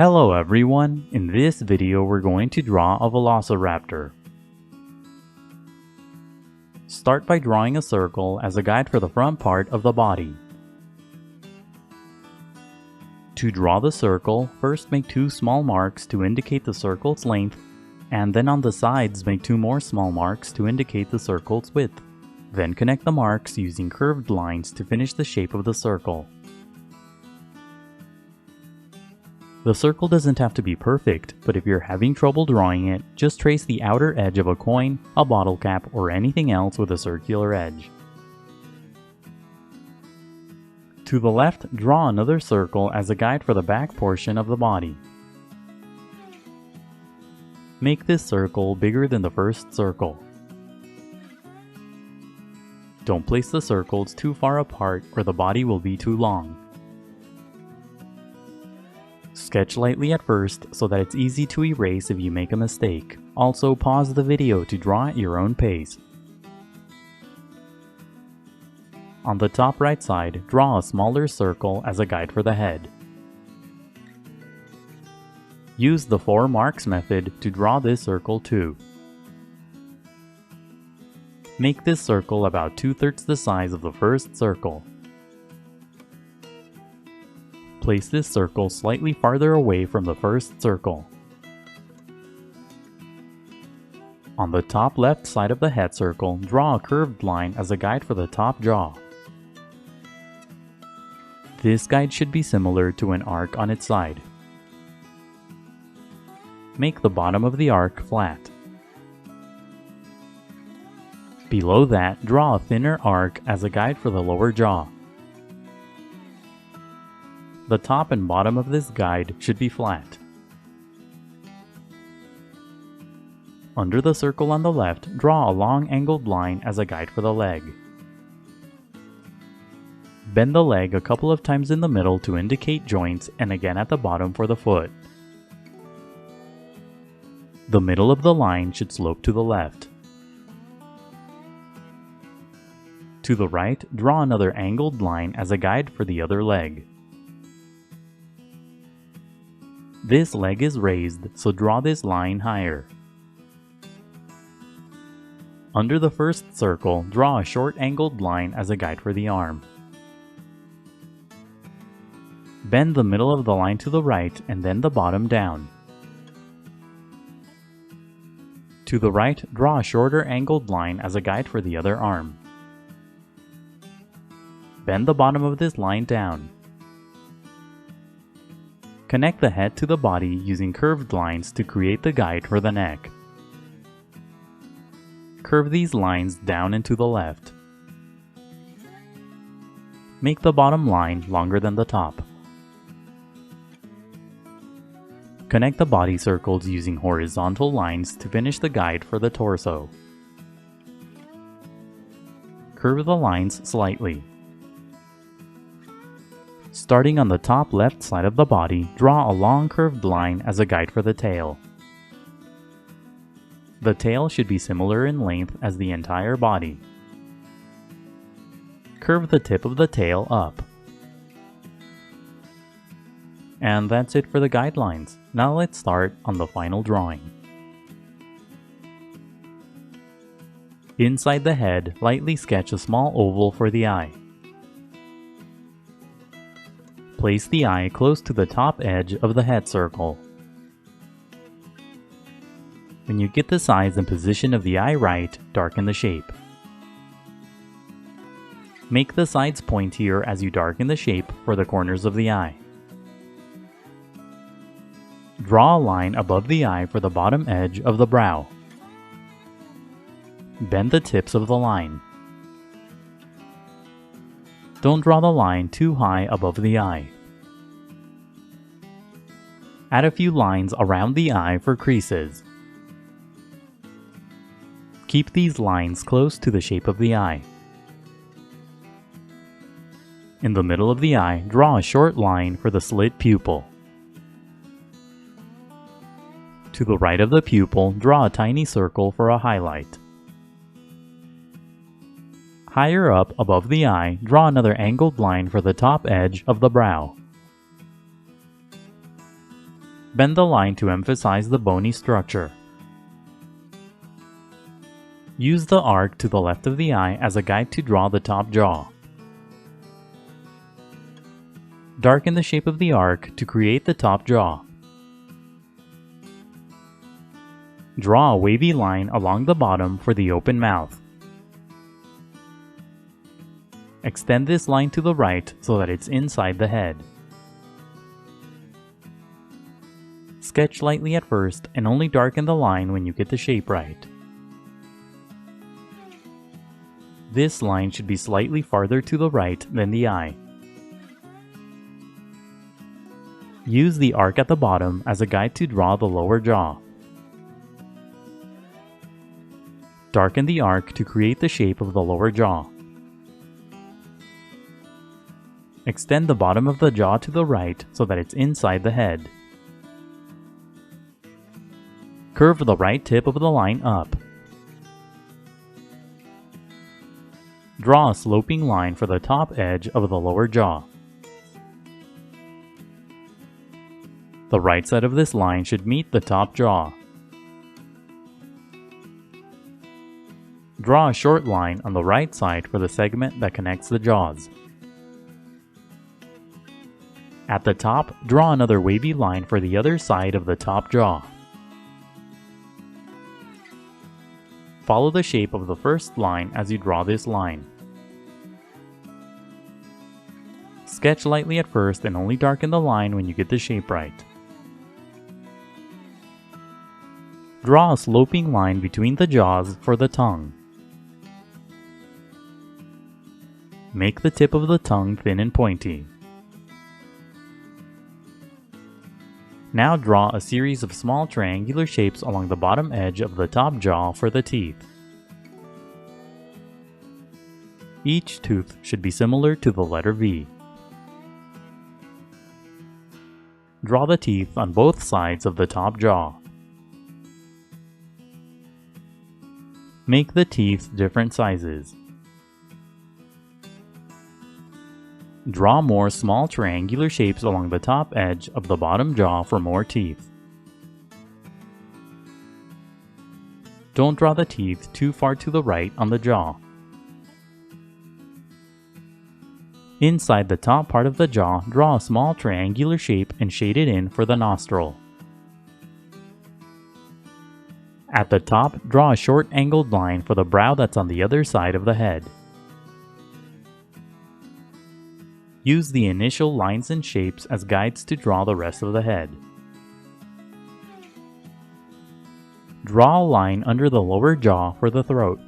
Hello everyone, in this video we're going to draw a Velociraptor. Start by drawing a circle as a guide for the front part of the body. To draw the circle, first make two small marks to indicate the circle's length, and then on the sides make two more small marks to indicate the circle's width. Then connect the marks using curved lines to finish the shape of the circle. The circle doesn't have to be perfect, but if you're having trouble drawing it, just trace the outer edge of a coin, a bottle cap, or anything else with a circular edge. To the left, draw another circle as a guide for the back portion of the body. Make this circle bigger than the first circle. Don't place the circles too far apart or the body will be too long. Sketch lightly at first so that it's easy to erase if you make a mistake. Also, pause the video to draw at your own pace. On the top right side, draw a smaller circle as a guide for the head. Use the 4 marks method to draw this circle too. Make this circle about 2/3 the size of the first circle. Place this circle slightly farther away from the first circle. On the top left side of the head circle, draw a curved line as a guide for the top jaw. This guide should be similar to an arc on its side. Make the bottom of the arc flat. Below that, draw a thinner arc as a guide for the lower jaw. The top and bottom of this guide should be flat. Under the circle on the left, draw a long angled line as a guide for the leg. Bend the leg a couple of times in the middle to indicate joints and again at the bottom for the foot. The middle of the line should slope to the left. To the right, draw another angled line as a guide for the other leg. This leg is raised, so draw this line higher. Under the first circle, draw a short angled line as a guide for the arm. Bend the middle of the line to the right and then the bottom down. To the right, draw a shorter angled line as a guide for the other arm. Bend the bottom of this line down. Connect the head to the body using curved lines to create the guide for the neck. Curve these lines down and to the left. Make the bottom line longer than the top. Connect the body circles using horizontal lines to finish the guide for the torso. Curve the lines slightly. Starting on the top left side of the body, draw a long curved line as a guide for the tail. The tail should be similar in length as the entire body. Curve the tip of the tail up. And that's it for the guidelines. Now let's start on the final drawing. Inside the head, lightly sketch a small oval for the eye. Place the eye close to the top edge of the head circle. When you get the size and position of the eye right, darken the shape. Make the sides pointier as you darken the shape for the corners of the eye. Draw a line above the eye for the bottom edge of the brow. Bend the tips of the line. Don't draw the line too high above the eye. Add a few lines around the eye for creases. Keep these lines close to the shape of the eye. In the middle of the eye, draw a short line for the slit pupil. To the right of the pupil, draw a tiny circle for a highlight. Higher up above the eye, draw another angled line for the top edge of the brow. Bend the line to emphasize the bony structure. Use the arc to the left of the eye as a guide to draw the top jaw. Darken the shape of the arc to create the top jaw. Draw a wavy line along the bottom for the open mouth. Extend this line to the right so that it's inside the head. Sketch lightly at first and only darken the line when you get the shape right. This line should be slightly farther to the right than the eye. Use the arc at the bottom as a guide to draw the lower jaw. Darken the arc to create the shape of the lower jaw. Extend the bottom of the jaw to the right so that it's inside the head. Curve the right tip of the line up. Draw a sloping line for the top edge of the lower jaw. The right side of this line should meet the top jaw. Draw a short line on the right side for the segment that connects the jaws. At the top, draw another wavy line for the other side of the top jaw. Follow the shape of the first line as you draw this line. Sketch lightly at first and only darken the line when you get the shape right. Draw a sloping line between the jaws for the tongue. Make the tip of the tongue thin and pointy. Now draw a series of small triangular shapes along the bottom edge of the top jaw for the teeth. Each tooth should be similar to the letter V. Draw the teeth on both sides of the top jaw. Make the teeth different sizes. Draw more small triangular shapes along the top edge of the bottom jaw for more teeth. Don't draw the teeth too far to the right on the jaw. Inside the top part of the jaw, draw a small triangular shape and shade it in for the nostril. At the top, draw a short angled line for the brow that's on the other side of the head. Use the initial lines and shapes as guides to draw the rest of the head. Draw a line under the lower jaw for the throat.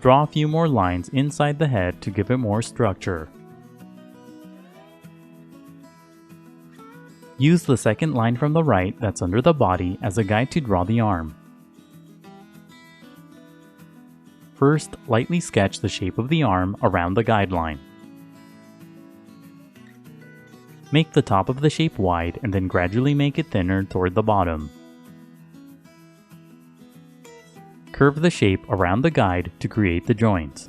Draw a few more lines inside the head to give it more structure. Use the second line from the right that's under the body as a guide to draw the arm. First, lightly sketch the shape of the arm around the guideline. Make the top of the shape wide and then gradually make it thinner toward the bottom. Curve the shape around the guide to create the joints.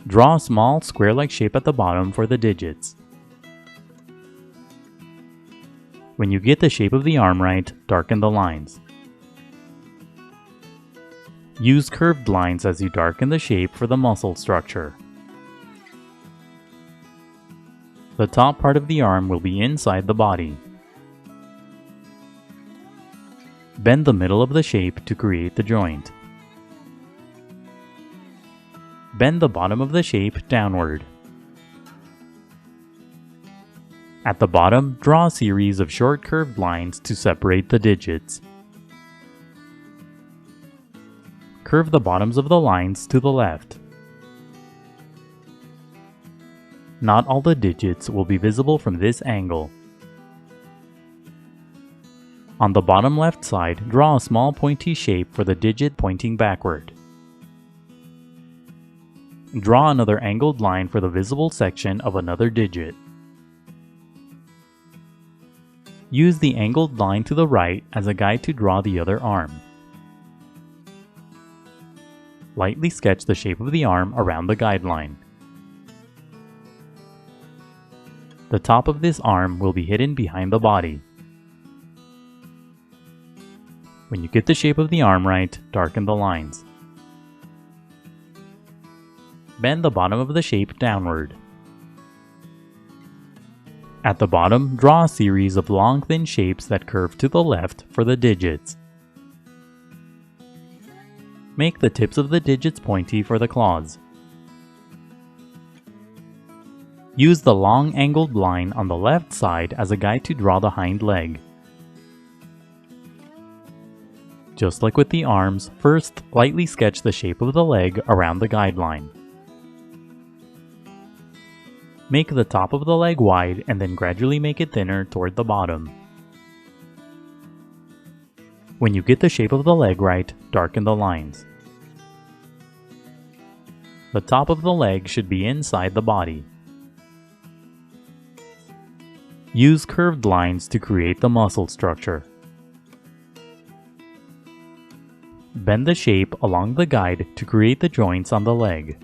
Draw a small square-like shape at the bottom for the digits. When you get the shape of the arm right, darken the lines. Use curved lines as you darken the shape for the muscle structure. The top part of the arm will be inside the body. Bend the middle of the shape to create the joint. Bend the bottom of the shape downward. At the bottom, draw a series of short curved lines to separate the digits. Curve the bottoms of the lines to the left. Not all the digits will be visible from this angle. On the bottom left side, draw a small pointy shape for the digit pointing backward. Draw another angled line for the visible section of another digit. Use the angled line to the right as a guide to draw the other arm. Lightly sketch the shape of the arm around the guideline. The top of this arm will be hidden behind the body. When you get the shape of the arm right, darken the lines. Bend the bottom of the shape downward. At the bottom, draw a series of long thin shapes that curve to the left for the digits. Make the tips of the digits pointy for the claws. Use the long angled line on the left side as a guide to draw the hind leg. Just like with the arms, first lightly sketch the shape of the leg around the guideline. Make the top of the leg wide and then gradually make it thinner toward the bottom. When you get the shape of the leg right, darken the lines. The top of the leg should be inside the body. Use curved lines to create the muscle structure. Bend the shape along the guide to create the joints on the leg.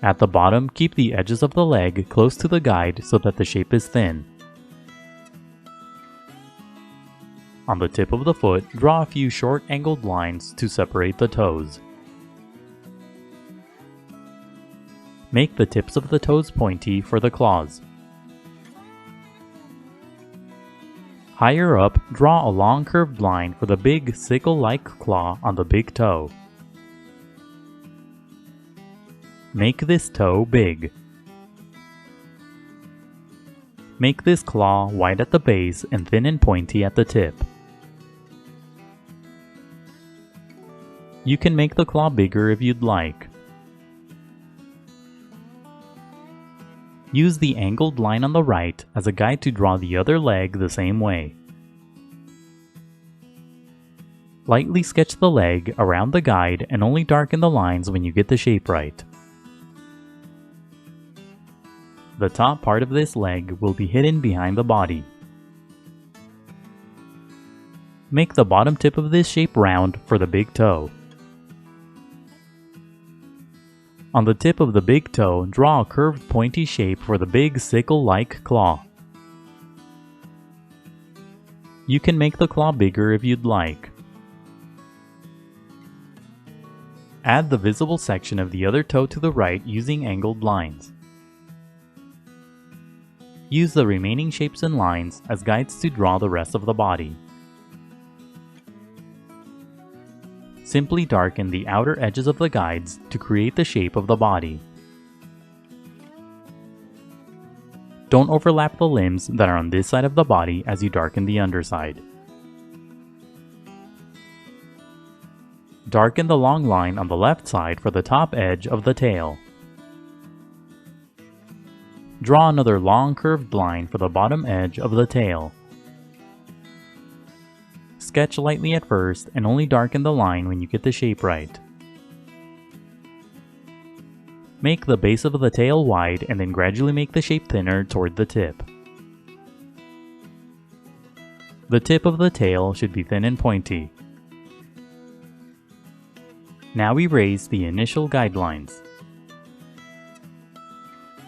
At the bottom, keep the edges of the leg close to the guide so that the shape is thin. On the tip of the foot, draw a few short angled lines to separate the toes. Make the tips of the toes pointy for the claws. Higher up, draw a long curved line for the big sickle-like claw on the big toe. Make this toe big. Make this claw wide at the base and thin and pointy at the tip. You can make the claw bigger if you'd like. Use the angled line on the right as a guide to draw the other leg the same way. Lightly sketch the leg around the guide and only darken the lines when you get the shape right. The top part of this leg will be hidden behind the body. Make the bottom tip of this shape round for the big toe. On the tip of the big toe, draw a curved pointy shape for the big sickle-like claw. You can make the claw bigger if you'd like. Add the visible section of the other toe to the right using angled lines. Use the remaining shapes and lines as guides to draw the rest of the body. Simply darken the outer edges of the guides to create the shape of the body. Don't overlap the limbs that are on this side of the body as you darken the underside. Darken the long line on the left side for the top edge of the tail. Draw another long curved line for the bottom edge of the tail. Sketch lightly at first and only darken the line when you get the shape right. Make the base of the tail wide and then gradually make the shape thinner toward the tip. The tip of the tail should be thin and pointy. Now erase the initial guidelines.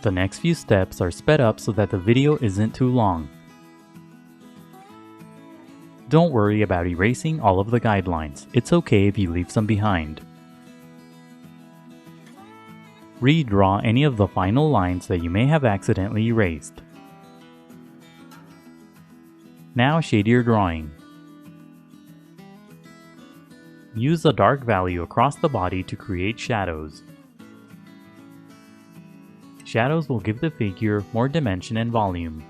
The next few steps are sped up so that the video isn't too long. Don't worry about erasing all of the guidelines. It's okay if you leave some behind. Redraw any of the final lines that you may have accidentally erased. Now shade your drawing. Use a dark value across the body to create shadows. Shadows will give the figure more dimension and volume.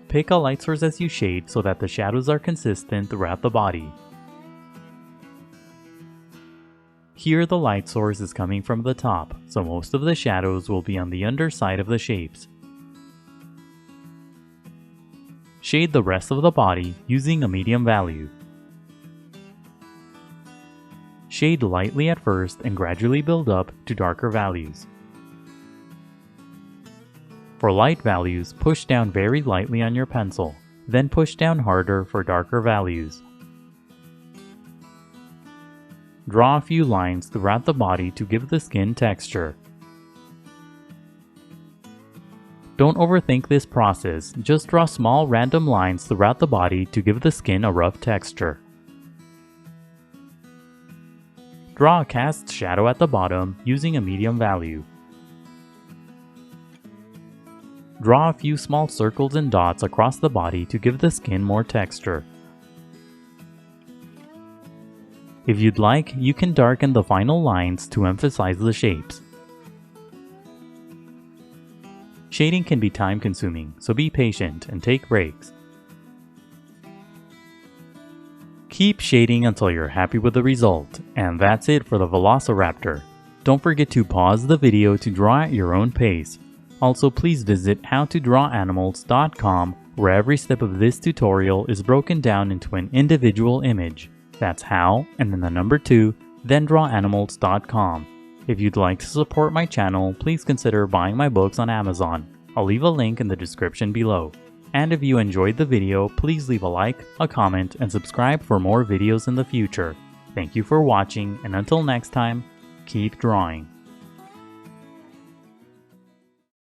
Pick a light source as you shade so that the shadows are consistent throughout the body. Here the light source is coming from the top, so most of the shadows will be on the underside of the shapes. Shade the rest of the body using a medium value. Shade lightly at first and gradually build up to darker values. For light values, push down very lightly on your pencil, then push down harder for darker values. draw a few lines throughout the body to give the skin texture. Don't overthink this process, just draw small random lines throughout the body to give the skin a rough texture. Draw a cast shadow at the bottom using a medium value. Draw a few small circles and dots across the body to give the skin more texture. If you'd like, you can darken the final lines to emphasize the shapes. Shading can be time-consuming, so be patient and take breaks. Keep shading until you're happy with the result, and that's it for the Velociraptor. Don't forget to pause the video to draw at your own pace. Also, please visit howtodrawanimals.com, where every step of this tutorial is broken down into an individual image. That's how, and then the number 2, then drawanimals.com. If you'd like to support my channel, please consider buying my books on Amazon. I'll leave a link in the description below. And if you enjoyed the video, please leave a like, a comment, and subscribe for more videos in the future. Thank you for watching, and until next time, keep drawing.